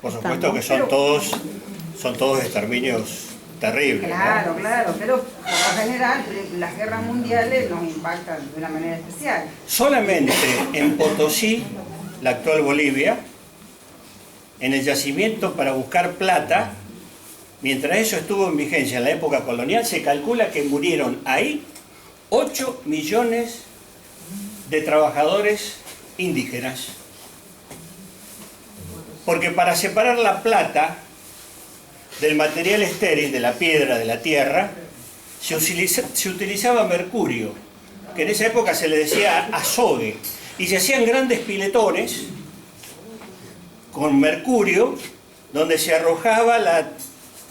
Por supuesto que son todos exterminios terribles, Claro, ¿no? claro, pero por lo general las guerras mundiales nos impactan de una manera especial. Solamente en Potosí, la actual Bolivia, en el yacimiento para buscar plata, mientras eso estuvo en vigencia en la época colonial, se calcula que murieron ahí 8 millones de trabajadores indígenas. Porque para separar la plata del material estéril, de la piedra, de la tierra, se utilizaba mercurio, que en esa época se le decía azogue, y se hacían grandes piletones con mercurio, donde se arrojaba la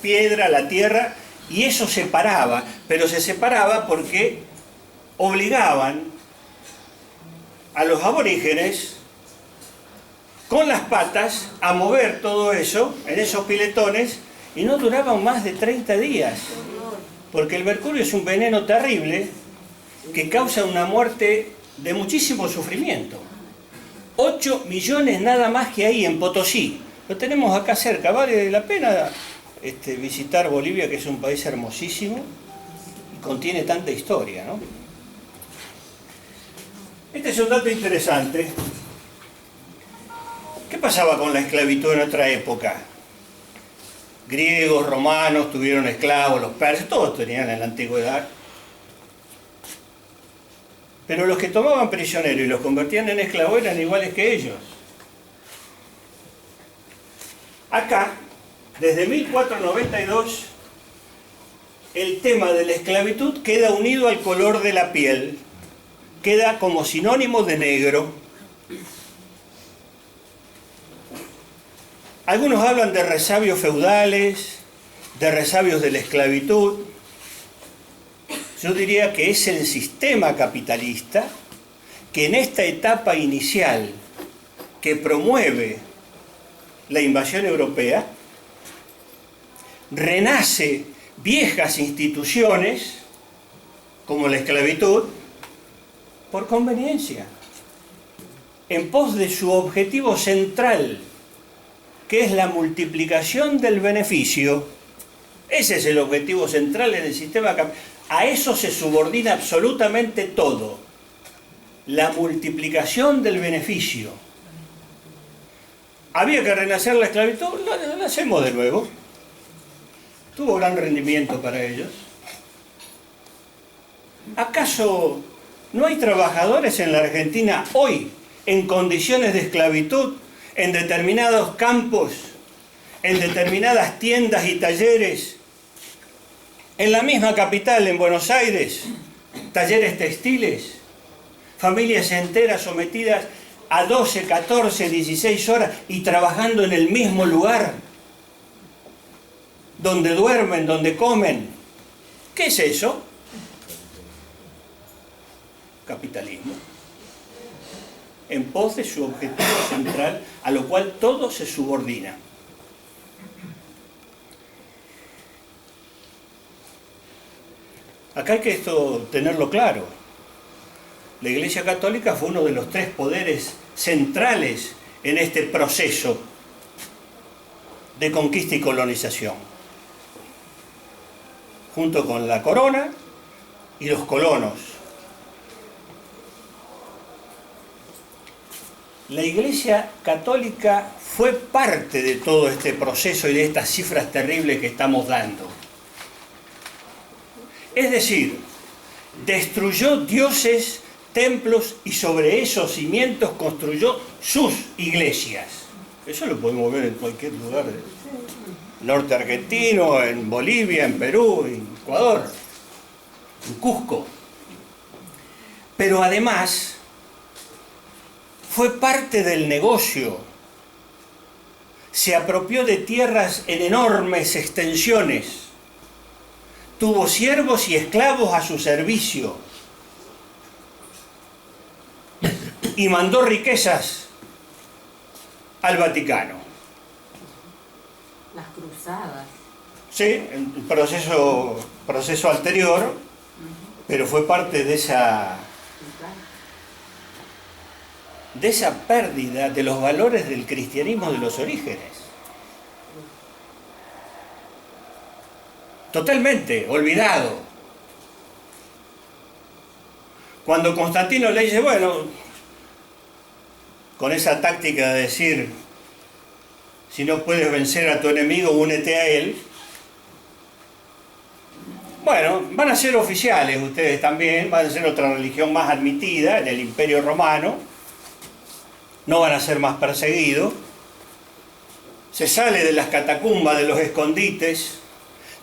piedra, la tierra, y eso separaba, pero se separaba porque obligaban a los aborígenes con las patas a mover todo eso en esos piletones, y no duraban más de 30 días, porque el mercurio es un veneno terrible que causa una muerte de muchísimo sufrimiento. 8 millones nada más que ahí en Potosí. Lo tenemos acá cerca, vale la pena visitar Bolivia, que es un país hermosísimo y contiene tanta historia, ¿no? Este es un dato interesante. ¿Qué pasaba con la esclavitud en otra época? Griegos, romanos tuvieron esclavos, los persas, todos tenían en la antigüedad. Pero los que tomaban prisioneros y los convertían en esclavos eran iguales que ellos. Acá, desde 1492, el tema de la esclavitud queda unido al color de la piel, queda como sinónimo de negro. Algunos hablan de resabios feudales, de resabios de la esclavitud. Yo diría que es el sistema capitalista que en esta etapa inicial que promueve la invasión europea, renace viejas instituciones como la esclavitud por conveniencia, en pos de su objetivo central, que es la multiplicación del beneficio. Ese es el objetivo central en el sistema capitalista. A eso se subordina absolutamente todo. La multiplicación del beneficio. ¿Había que renacer la esclavitud? La hacemos de nuevo. Tuvo gran rendimiento para ellos. ¿Acaso no hay trabajadores en la Argentina hoy en condiciones de esclavitud en determinados campos, en determinadas tiendas y talleres? En la misma capital, en Buenos Aires, talleres textiles, familias enteras sometidas a 12, 14, 16 horas y trabajando en el mismo lugar, donde duermen, donde comen. ¿Qué es eso? Capitalismo. En pos de su objetivo central, a lo cual todo se subordina. Acá hay que tenerlo claro. La Iglesia Católica fue uno de los 3 poderes centrales en este proceso de conquista y colonización, junto con la corona y los colonos. La Iglesia Católica fue parte de todo este proceso y de estas cifras terribles que estamos dando. Es decir, destruyó dioses, templos y sobre esos cimientos construyó sus iglesias. Eso lo podemos ver en cualquier lugar del norte argentino, en Bolivia, en Perú, en Ecuador, en Cusco. Pero además fue parte del negocio. Se apropió de tierras en enormes extensiones. Tuvo siervos y esclavos a su servicio y mandó riquezas al Vaticano. Las cruzadas. Sí, el proceso anterior, pero fue parte de esa pérdida de los valores del cristianismo de los orígenes. Totalmente, olvidado. Cuando Constantino le dice, bueno, con esa táctica de decir, si no puedes vencer a tu enemigo, únete a él. Bueno, van a ser oficiales ustedes también, van a ser otra religión más admitida en el Imperio Romano, no van a ser más perseguidos. Se sale de las catacumbas, de los escondites,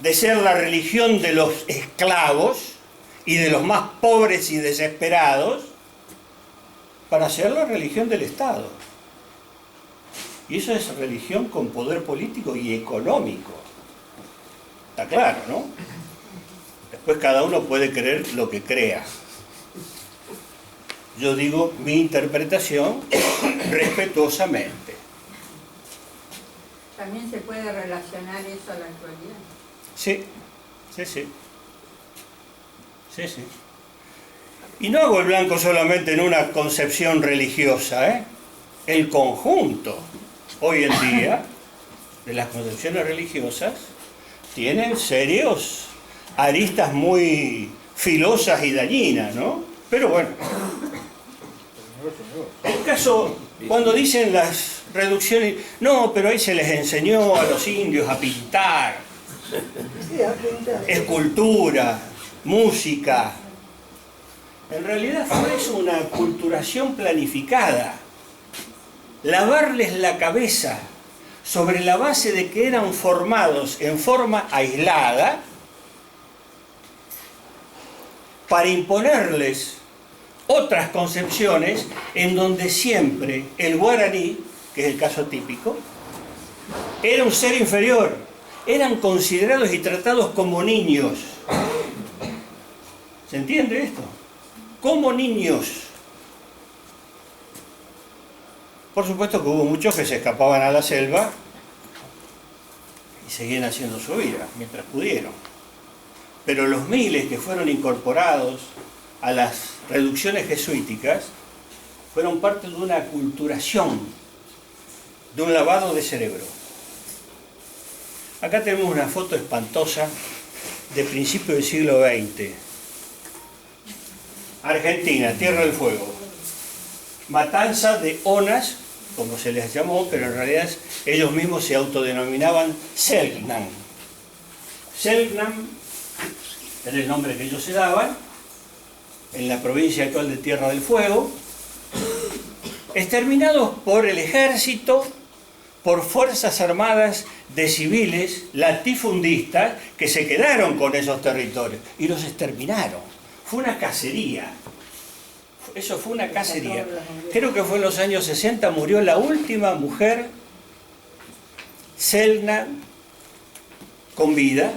de ser la religión de los esclavos y de los más pobres y desesperados, para ser la religión del Estado. Y eso es religión con poder político y económico. Está claro, ¿no? Después cada uno puede creer lo que crea. Yo digo mi interpretación respetuosamente. ¿También se puede relacionar eso a la actualidad? Sí, sí, sí. Sí, sí. Y no hago el blanco solamente en una concepción religiosa, ¿eh? El conjunto, hoy en día, de las concepciones religiosas, tienen serios aristas muy filosas y dañinas, ¿no? Pero bueno. En caso, cuando dicen las reducciones, no, pero ahí se les enseñó a los indios a pintar, escultura, música. En realidad fue eso una culturación planificada. Lavarles la cabeza sobre la base de que eran formados en forma aislada para imponerles otras concepciones en donde siempre el guaraní, que es el caso típico, era un ser inferior. Eran considerados y tratados como niños. ¿Se entiende esto? Como niños. Por supuesto que hubo muchos que se escapaban a la selva y seguían haciendo su vida mientras pudieron. Pero los miles que fueron incorporados a las reducciones jesuíticas fueron parte de una aculturación, de un lavado de cerebro. Acá tenemos una foto espantosa de principio del siglo XX. Argentina, Tierra del Fuego. Matanza de Onas, como se les llamó, pero en realidad ellos mismos se autodenominaban Selknam. Selknam era el nombre que ellos se daban, en la provincia actual de Tierra del Fuego, exterminados por el ejército, por fuerzas armadas de civiles latifundistas que se quedaron con esos territorios y los exterminaron. Fue una cacería. Eso fue una cacería. Creo que fue en los años 60, murió la última mujer Selknam con vida,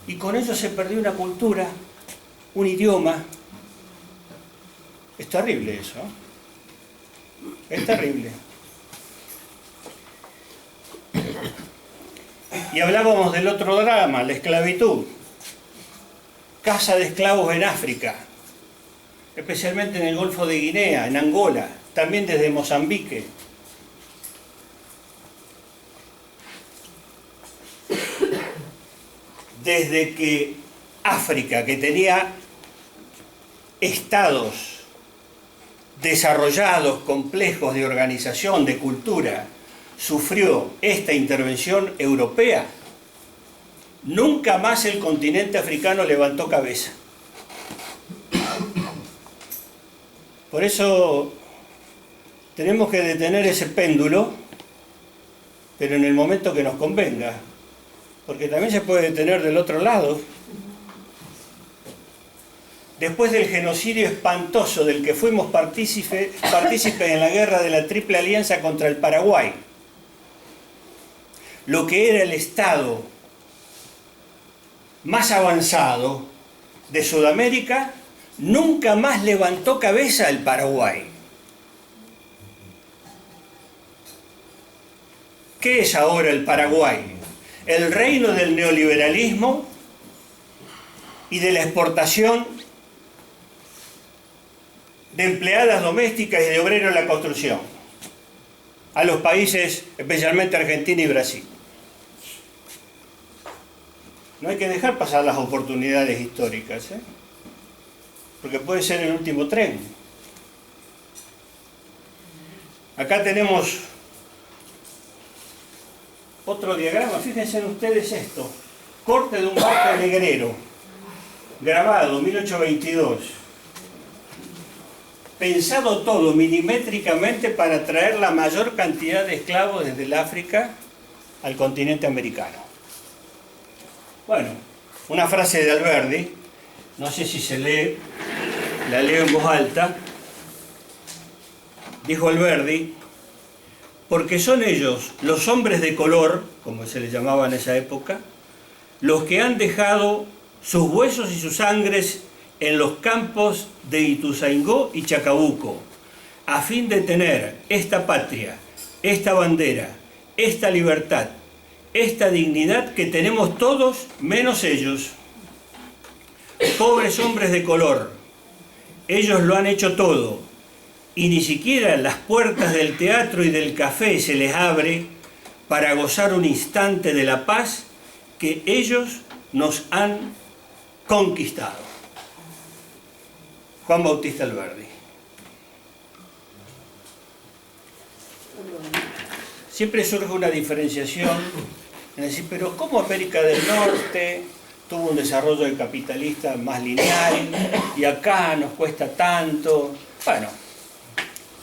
y con ello se perdió una cultura, un idioma. Es terrible eso, ¿eh? Es terrible. Y hablábamos del otro drama, la esclavitud. Caza de esclavos en África, especialmente en el Golfo de Guinea, en Angola, también desde Mozambique. Desde que África, que tenía estados desarrollados, complejos de organización, de cultura, sufrió esta intervención europea, nunca más el continente africano levantó cabeza. Por eso tenemos que detener ese péndulo, pero en el momento que nos convenga, porque también se puede detener del otro lado. Después del genocidio espantoso del que fuimos partícipes en la guerra de la Triple Alianza contra el Paraguay, lo que era el Estado más avanzado de Sudamérica, nunca más levantó cabeza el Paraguay. ¿Qué es ahora el Paraguay? El reino del neoliberalismo y de la exportación de empleadas domésticas y de obreros en la construcción a los países, especialmente Argentina y Brasil. No hay que dejar pasar las oportunidades históricas, ¿eh? Porque puede ser el último tren. Acá tenemos otro diagrama, fíjense ustedes esto. Corte de un barco negrero, grabado 1822. Pensado todo milimétricamente para traer la mayor cantidad de esclavos desde el África al continente americano. Bueno, una frase de Alberdi, no sé si se lee, la leo en voz alta. Dijo Alberdi: porque son ellos, los hombres de color, como se les llamaba en esa época, los que han dejado sus huesos y sus sangres en los campos de Ituzaingó y Chacabuco, a fin de tener esta patria, esta bandera, esta libertad, esta dignidad que tenemos todos menos ellos. Pobres hombres de color, ellos lo han hecho todo, y ni siquiera las puertas del teatro y del café se les abre para gozar un instante de la paz que ellos nos han conquistado. Juan Bautista Alberdi. Siempre surge una diferenciación en decir, pero ¿cómo América del Norte tuvo un desarrollo del capitalista más lineal y acá nos cuesta tanto? Bueno,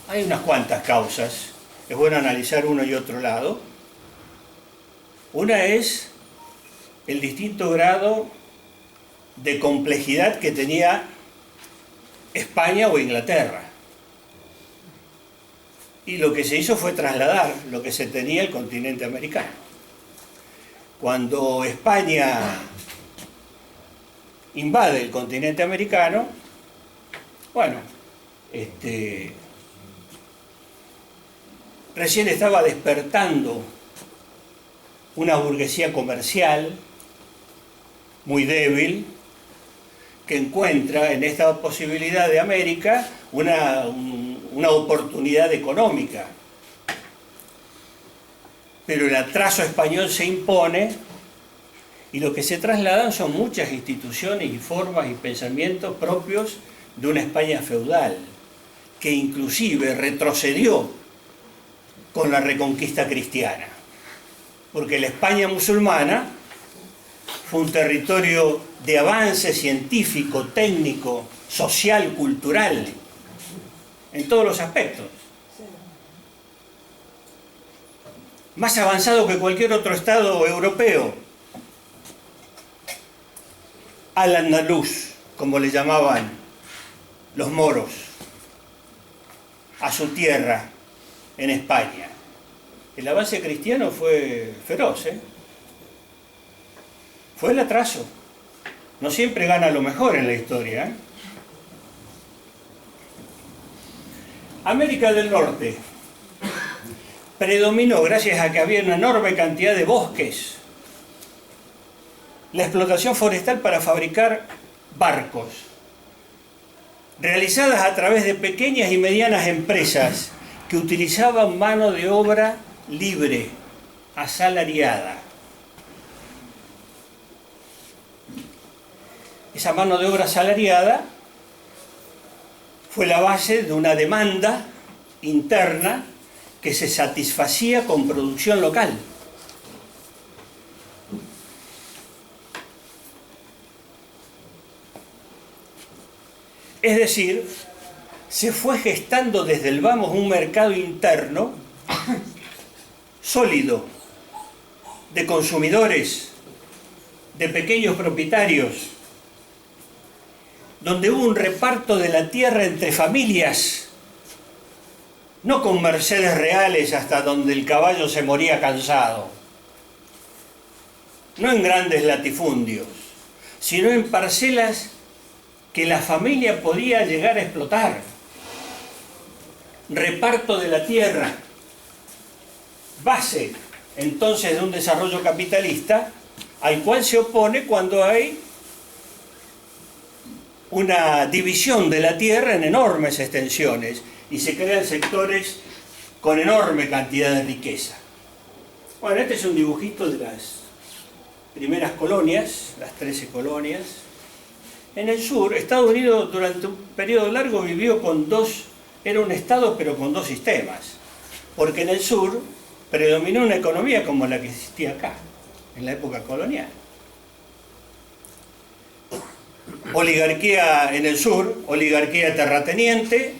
hay unas cuantas causas. Es bueno analizar uno y otro lado. Una es el distinto grado de complejidad que tenía España o Inglaterra. Y lo que se hizo fue trasladar lo que se tenía al continente americano. Cuando España invade el continente americano, bueno, recién estaba despertando una burguesía comercial muy débil, que encuentra en esta posibilidad de América una oportunidad económica. Pero el atraso español se impone y lo que se trasladan son muchas instituciones y formas y pensamientos propios de una España feudal, que inclusive retrocedió con la reconquista cristiana. Porque la España musulmana fue un territorio de avance científico, técnico, social, cultural, en todos los aspectos. Más avanzado que cualquier otro estado europeo. Al-Andalus, como le llamaban los moros, a su tierra en España. El avance cristiano fue feroz, ¿eh? Fue el atraso. No siempre gana lo mejor en la historia, ¿eh? América del Norte predominó, gracias a que había una enorme cantidad de bosques, la explotación forestal para fabricar barcos, realizadas a través de pequeñas y medianas empresas que utilizaban mano de obra libre, asalariada. Esa mano de obra asalariada fue la base de una demanda interna que se satisfacía con producción local. Es decir, se fue gestando desde el vamos un mercado interno sólido, de consumidores, de pequeños propietarios, donde hubo un reparto de la tierra entre familias, no con mercedes reales hasta donde el caballo se moría cansado, no en grandes latifundios, sino en parcelas que la familia podía llegar a explotar. Reparto de la tierra, base entonces de un desarrollo capitalista al cual se opone cuando hay una división de la tierra en enormes extensiones y se crean sectores con enorme cantidad de riqueza. Bueno, este es un dibujito de primeras colonias, las 13 colonias. En el sur, Estados Unidos durante un periodo largo vivió con era un estado pero con dos sistemas, porque en el sur predominó una economía como la que existía acá, en la época colonial. Oligarquía en el sur, oligarquía terrateniente,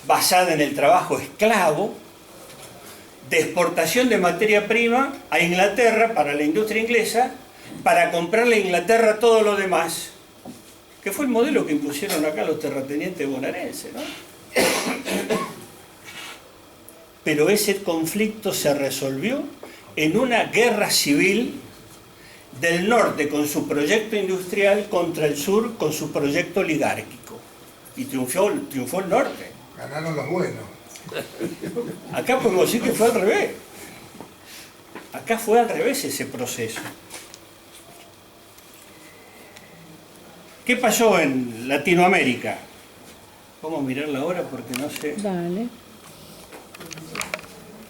basada en el trabajo esclavo, de exportación de materia prima a Inglaterra para la industria inglesa, para comprarle a Inglaterra todo lo demás, que fue el modelo que impusieron acá los terratenientes bonaerenses, ¿no? Pero ese conflicto se resolvió en una guerra civil del norte con su proyecto industrial contra el sur con su proyecto oligárquico. Y triunfó el norte. Ganaron los buenos. Acá podemos decir que fue al revés. Acá fue al revés ese proceso. ¿Qué pasó en Latinoamérica? Vamos a mirarla ahora porque no sé. Dale.